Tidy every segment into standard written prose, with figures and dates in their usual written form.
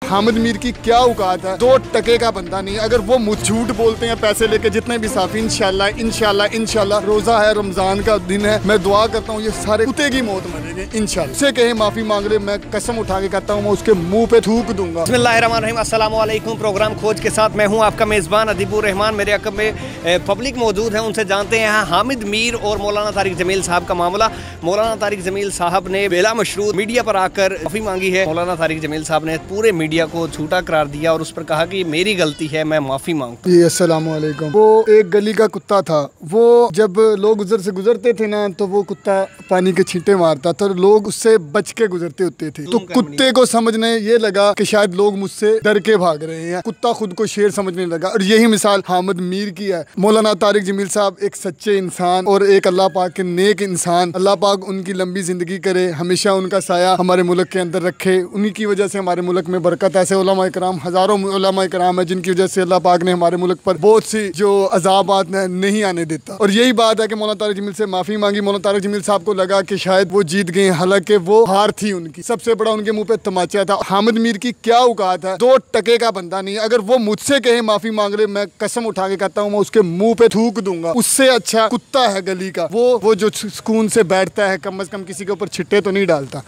हामिद मीर की क्या औकात है, 2 टके का बंदा नहीं। अगर वो झूठ बोलते हैं पैसे लेके जितने भी साफी, इंशाल्लाह रोजा है, रमजान का दिन है, मैं दुआ करता हूँ ये सारे कुत्ते की मौत मरेंगे इंशाल्लाह। से कहे माफी मांग ले, मैं कसम उठा के कहता हूँ मैं उसके मुंह पे थूक दूंगा। बिस्मिल्लाहिर्रहमानिर्रहीम, अस्सलाम वालेकुम। प्रोग्राम खोज के साथ मैं हूँ आपका मेज़बान अदीबुर रहमान। मेरे अकब में पब्लिक मौजूद है, उनसे जानते हैं हामिद मीर और मौलाना तारिक जमील साहब का मामला। मौलाना तारिक जमील साहब ने बेला मशरूत मीडिया पर आकर माफ़ी मांगी है। मौलाना तारिक जमील साहब ने पूरे मीडिया को झूठा करार दिया और उस पर कहा कि मेरी गलती है, मैं माफ़ी मांगता हूँ। अस्सलाम वालेकुम। वो एक गली का कुत्ता था, वो जब लोग उधर से गुजरते थे ना तो वो कुत्ता पानी के छींटे मारता था, लोग उससे बच के गुजरते होते थे। तो कुत्ते को समझने ये लगा कि शायद लोग मुझसे डर के भाग रहे हैं, कुत्ता खुद को शेर समझने लगा। और यही मिसाल हामिद मीर की है। मौलाना तारिक जमील साहब एक सच्चे इंसान और एक अल्लाह पाक के नेक इंसान, अल्लाह पाक उनकी लंबी जिंदगी करे, हमेशा उनका साया हमारे मुल्क के अंदर रखे। उन्हीं की वजह से हमारे मुल्क में बरकत। ऐसे उलमा इकराम, हजारों उलमा इकराम है जिनकी वजह से अल्लाह पाक ने हमारे मुल्क पर बहुत सी जो अजाबात नहीं आने देता। और यही बात है कि मौलाना तारिक जमील से माफी मांगी। मौलाना तारिक जमील साहब को लगा कि शायद वो जीत गए, हालांकि वो हार थी उनकी। सबसे बड़ा उनके मुंह पे तमाचा था। हामिद मीर की क्या औकात है, 2 टके का बंदा नहीं। अगर वो मुझसे कहे माफी मांग ले, मैं कसम उठा के कहता हूँ मैं उसके मुंह पे थूक दूंगा। उससे अच्छा कुत्ता है गली का, वो जो सुकून से बैठता है, कम से कम किसी के ऊपर छिट्टे तो नहीं डालता।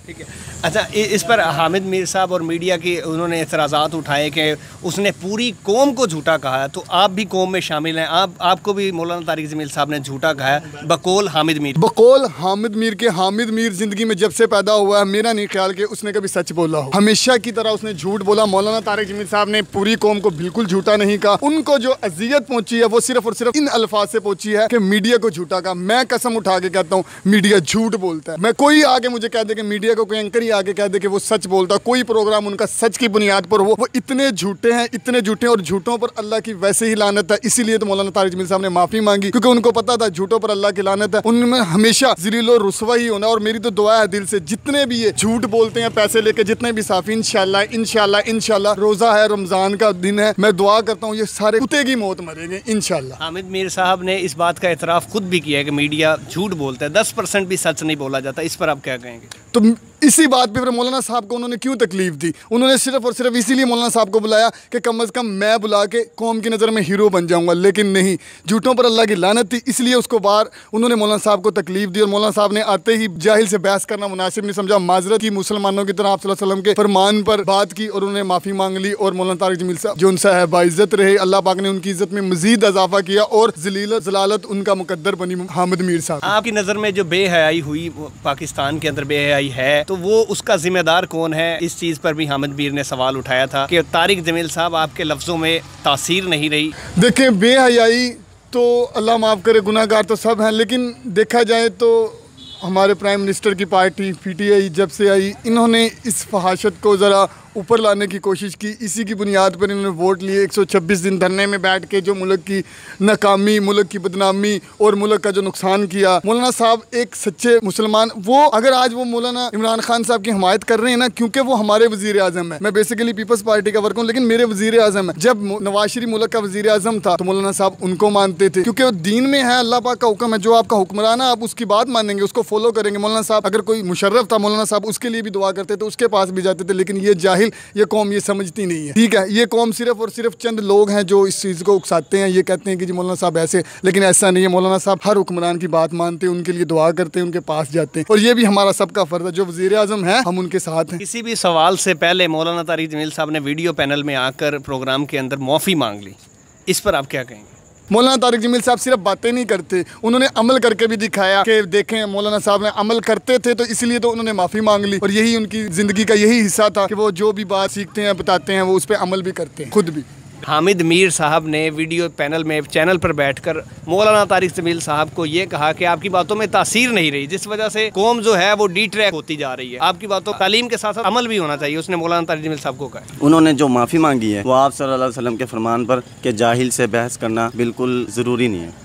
ठीक है। अच्छा, इस पर हामिद मीर साहब और मीडिया की उन्होंने एतराज़ात उठाए कि उसने पूरी कौम को झूठा कहा है। तो आप भी कौम में शामिल हैं, आपको भी मौलाना तारिक जमील साहब ने झूठा कहा है बकौल हामिद मीर। बकौल हामिद मीर के। हामिद मीर जिंदगी में जब से पैदा हुआ है, मेरा नहीं ख्याल कि उसने कभी सच बोला हो। हमेशा की तरह उसने झूठ बोला। मौलाना तारिक जमील साहब ने पूरी कौम को बिल्कुल झूठा नहीं कहा। उनको जो अजियत पहुंची है वो सिर्फ और सिर्फ इन अल्फाज से पहुंची है कि मीडिया को झूठा कहा। मैं कसम उठा के कहता हूँ मीडिया झूठ बोलता है। मैं कोई आगे मुझे कह दे कि मीडिया को कोई एंकर ही आगे कह दे कि वो सच बोलता, कोई प्रोग्राम उनका सच की बुनियाद पर वो इतने झूठे हैं, इतने झूठे। और झूठों पर अल्लाह की वैसे ही लानत है। इसीलिए तो मौलाना तारिक जमील साहब ने माफी मांगी, क्योंकि उनको पता था झूठों पर अल्लाह की लानत है। उनमें हमेशा ज़लील और रुसवा ही होना। और मेरी तो दुआ है दिल से, जितने भी ये झूठ बोलते हैं पैसे लेके, जितने भी साफी, इंशाल्लाह रोजा है, रमजान का दिन है, मैं दुआ करता हूँ ये सारे कुत्ते की मौत मरेंगे इंशाल्लाह। हामिद मीर साहब ने इस बात का एतराफ़ खुद भी किया है कि मीडिया झूठ बोलता है, 10% भी सच नहीं बोला जाता। इस पर आप क्या कहेंगे? तो इसी बात पे फिर मौलाना साहब को उन्होंने क्यों तकलीफ दी? उन्होंने सिर्फ और सिर्फ इसीलिए मौलाना साहब को बुलाया कि कम से कम मैं बुला के कौम की नज़र में हीरो बन जाऊंगा। लेकिन नहीं, झूठों पर अल्लाह की लानत थी, इसलिए उसको बाहर उन्होंने मौलाना साहब को तकलीफ दी। और मौलाना साहब ने आते ही जाहिल से बहस करना मुनासिब नहीं समझा, माजरत की, मुसलमानों की तरह आप सल्लल्लाहु अलैहि वसल्लम के फरमान पर बात की और उन्होंने माफ़ी मांग ली। और मौलाना तारिक जमील साहब जो उनसे है बाइज्जत रहे, अल्लाह पाक ने उनकी इज्जत में मजीद इजाफा किया और जलालत उनका मुकद्दर बनी हामिद मीर साहब। आपकी नज़र में जो बेहयाई हुई पाकिस्तान के अंदर बेहयाई है, तो वो उसका जिम्मेदार कौन है? इस चीज़ पर भी हामिद मीर ने सवाल उठाया था कि तारिक जमील साहब आपके लफ्ज़ों में तासीर नहीं रही। देखें, बेहयाई तो अल्लाह माफ़ करे, गुनाहगार तो सब हैं, लेकिन देखा जाए तो हमारे प्राइम मिनिस्टर की पार्टी PTI जब से आई, इन्होंने इस फहाशत को ज़रा ऊपर लाने की कोशिश की। इसी की बुनियाद पर इन्होंने वोट लिए। 126 दिन धरने में बैठ के जो मुल्क की नाकामी, मुल्क की बदनामी और मुल्क का जो नुकसान किया। मौलाना साहब एक सच्चे मुसलमान, वो अगर आज वो मौलाना इमरान खान साहब की हमायत कर रहे हैं ना, क्योंकि वो हमारे वज़ीर आज़म है। मैं बेसिकली पीपल्स पार्टी का वर्कर हूँ, लेकिन मेरे वज़ीर आज़म है। जब नवाज शरीफ मुल्क का वज़ीर आज़म था तो मौलाना साहब उनको मानते थे, क्योंकि दीन में है, अल्लाह पाक का हुक्म है, जो आपका हुक्मरान है आप उसकी बात मानेंगे, उसको फॉलो करेंगे। मौलाना साहब, अगर कोई मुशर्रफ था, मौलाना साहब उसके लिए भी दुआ करते थे, उसके पास भी जाते थे। लेकिन ये जाहिल, ये कौम ये समझती नहीं है। ठीक है, ये कौम सिर्फ और सिर्फ चंद लोग हैं जो इस चीज़ को उकसाते हैं, ये कहते हैं कि जी मौलाना साहब ऐसे, लेकिन ऐसा नहीं है। मौलाना साहब हर हुक्मरान की बात मानते हैं, उनके लिए दुआ करते हैं, उनके पास जाते हैं। और ये भी हमारा सबका फर्ज है, जो वज़ीर आज़म है हम उनके साथ हैं। किसी भी सवाल से पहले मौलाना तारिक जमील साहब ने वीडियो पैनल में आकर प्रोग्राम के अंदर माफ़ी मांग ली, इस पर आप क्या कहेंगे? मौलाना तारिक जमील साहब सिर्फ बातें नहीं करते, उन्होंने अमल करके भी दिखाया कि देखें मौलाना साहब ने अमल करते थे, तो इसलिए तो उन्होंने माफ़ी मांग ली। और यही उनकी ज़िंदगी का यही हिस्सा था कि वो जो भी बात सीखते हैं, बताते हैं, वो उस पर अमल भी करते हैं खुद भी। हामिद मीर साहब ने वीडियो पैनल में चैनल पर बैठकर मौलाना तारिक जमील साहब को ये कहा कि आपकी बातों में तासीर नहीं रही, जिस वजह से कौम जो है वो डिट्रैक होती जा रही है। आपकी बातों, तालीम के साथ साथ अमल भी होना चाहिए, उसने मौलाना तारिक जमील साहब को कहा। उन्होंने जो माफ़ी मांगी है वो आप सल्लल्लाहु अलैहि वसल्लम के फरमान पर कि जाहिल से बहस करना बिल्कुल ज़रूरी नहीं है।